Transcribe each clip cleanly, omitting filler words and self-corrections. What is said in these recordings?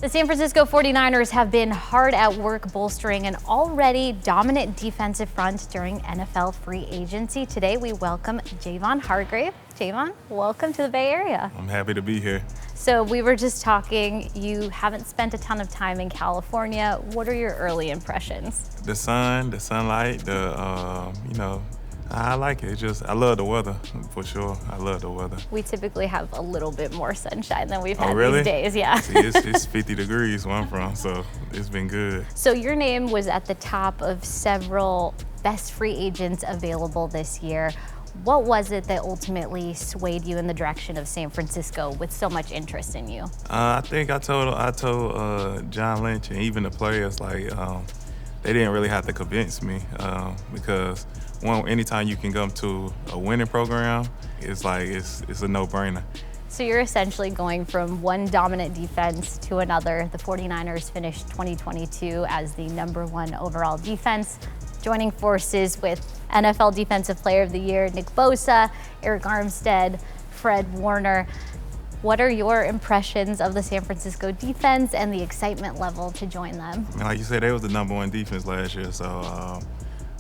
The San Francisco 49ers have been hard at work bolstering an already dominant defensive front during NFL free agency. Today we welcome Javon Hargrave. Javon, welcome to the Bay Area. I'm happy to be here. So we were just talking, you haven't spent a ton of time in California. What are your early impressions? The sun, the sunlight, I like it. I love the weather, for sure. I love the weather. We typically have a little bit more sunshine than we've had really? these days, yeah. See, it's 50 degrees where I'm from, so it's been good. So your name was at the top of several best free agents available this year. What was it that ultimately swayed you in the direction of San Francisco with so much interest in you? I think I told John Lynch and even the players, they didn't really have to convince me because anytime you can come to a winning program, it's a no-brainer. So you're essentially going from one dominant defense to another. The 49ers finished 2022 as the #1 overall defense, joining forces with NFL Defensive Player of the Year Nick Bosa, Eric Armstead, Fred Warner. What are your impressions of the San Francisco defense and the excitement level to join them? Like you said, they was the #1 defense last year, so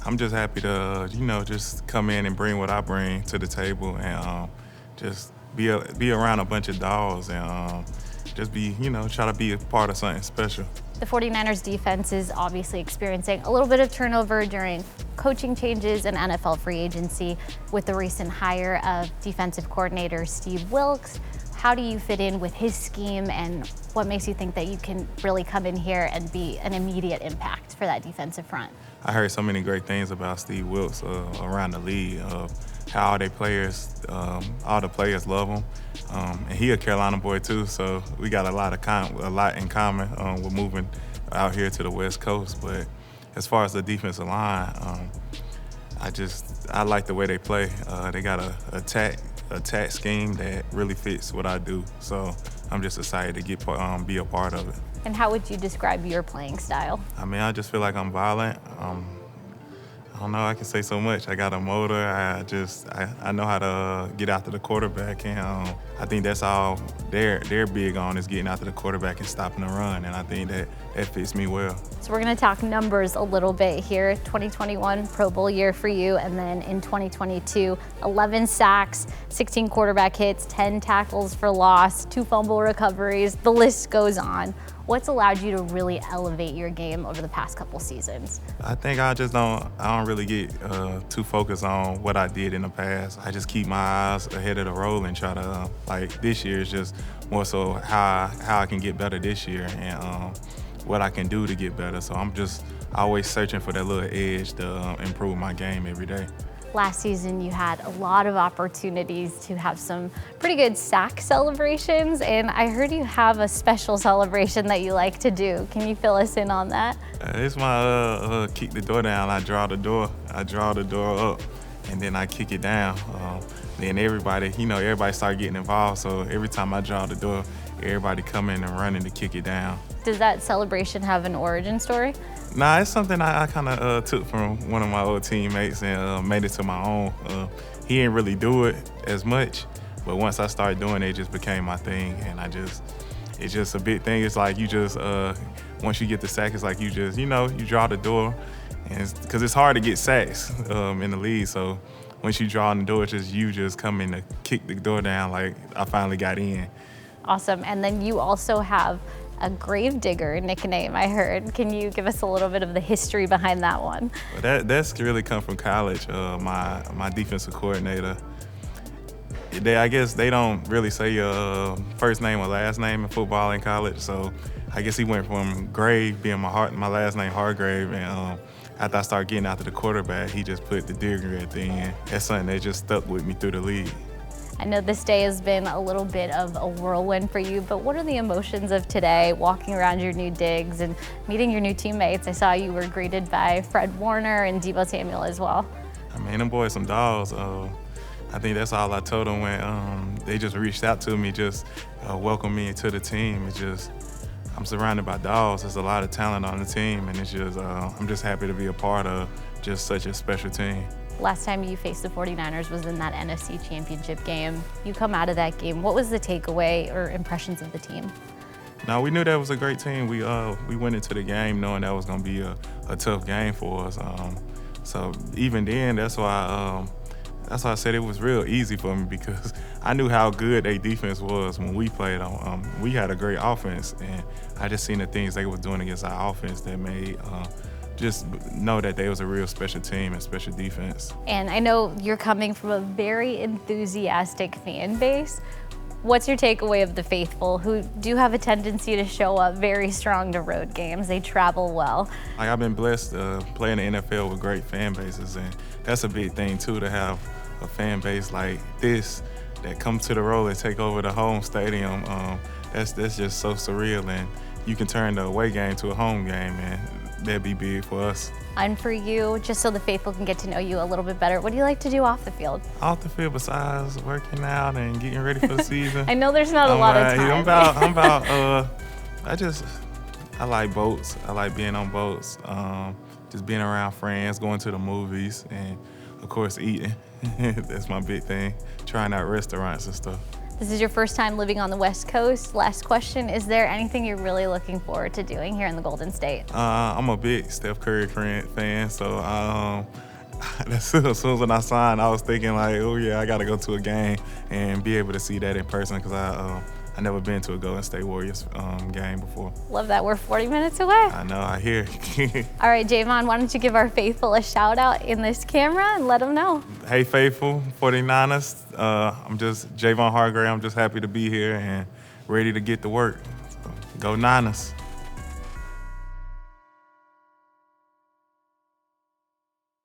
I'm just happy to, just come in and bring what I bring to the table and just be around a bunch of dogs and just try to be a part of something special. The 49ers defense is obviously experiencing a little bit of turnover during coaching changes and NFL free agency with the recent hire of defensive coordinator Steve Wilkes. How do you fit in with his scheme, and what makes you think that you can really come in here and be an immediate impact for that defensive front? I heard so many great things about Steve Wilkes around the league, how all the players love him. And he a Carolina boy too, so we got a lot in common with moving out here to the West Coast. But as far as the defensive line, I like the way they play. They got a attack scheme that really fits what I do. So I'm just excited to be a part of it. And how would you describe your playing style? I just feel like I'm violent. I don't know, I can say so much. I got a motor. I know how to get after the quarterback, and I think that's all they're big on, is getting after the quarterback and stopping the run, and I think that fits me well. So we're going to talk numbers a little bit here. 2021 Pro Bowl year for you, and then in 2022, 11 sacks, 16 quarterback hits, 10 tackles for loss, 2 fumble recoveries. The list goes on. What's allowed you to really elevate your game over the past couple seasons? I think I don't really get too focused on what I did in the past. I just keep my eyes ahead of the roll and try to, this year is just more so how I can get better this year and what I can do to get better. So I'm just always searching for that little edge to improve my game every day. Last season, you had a lot of opportunities to have some pretty good Sac Celebrations, and I heard you have a special celebration that you like to do. Can you fill us in on that? It's my kick the door down. I draw the door up, and then I kick it down. Then everybody start getting involved. So every time I draw the door, everybody come in and running to kick it down. Does that celebration have an origin story? Nah, it's something I kind of took from one of my old teammates and made it to my own. He didn't really do it as much, but once I started doing it, it just became my thing. And it's just a big thing. It's like once you get the sack, it's like you draw the door. And because it's hard to get sacks in the league. So once you draw on the door, it's just you just come in to kick the door down like I finally got in. Awesome. And then you also have a Gravedigger nickname, I heard. Can you give us a little bit of the history behind that one? Well, that's really come from college. My defensive coordinator, I guess they don't really say your first name or last name in football in college. So I guess he went from Grave being my last name Hargrave, and after I started getting after the quarterback, he just put the Digger at the end. That's something that just stuck with me through the league. I know this day has been a little bit of a whirlwind for you, but what are the emotions of today, walking around your new digs and meeting your new teammates? I saw you were greeted by Fred Warner and Deebo Samuel as well. Them boys some dogs. I think that's all I told them when they just reached out to me, just welcome me into the team. I'm surrounded by dogs. There's a lot of talent on the team, and I'm just happy to be a part of just such a special team. Last time you faced the 49ers was in that NFC Championship game. You come out of that game, what was the takeaway or impressions of the team? No, we knew that was a great team. We went into the game knowing that was going to be a tough game for us. So even then, that's why I said it was real easy for me, because I knew how good their defense was when we played on. We had a great offense, and I just seen the things they was doing against our offense that made just know that they was a real special team and special defense. And I know you're coming from a very enthusiastic fan base. What's your takeaway of the faithful, who do have a tendency to show up very strong to road games? They travel well. Like, I've been blessed playing the NFL with great fan bases, and that's a big thing too, to have a fan base like this that come to the road and take over the home stadium. That's just so surreal, and you can turn the away game to a home game, and that'd be big for us. And for you, just so the faithful can get to know you a little bit better, what do you like to do off the field? Off the field, besides working out and getting ready for the season. I know there's not a lot of time. I like boats. I like being on boats. Just being around friends, going to the movies, and of course eating. That's my big thing. Trying out restaurants and stuff. This is your first time living on the West Coast. Last question, is there anything you're really looking forward to doing here in the Golden State? I'm a big Steph Curry fan, so as soon as when I signed, I was thinking like, oh yeah, I gotta go to a game and be able to see that in person, because I never been to a Golden State Warriors game before. Love that. We're 40 minutes away. I know, I hear. All right, Javon, why don't you give our faithful a shout out in this camera and let them know. Hey, faithful 49ers. I'm just Javon Hargrave. I'm just happy to be here and ready to get to work. So, go Niners.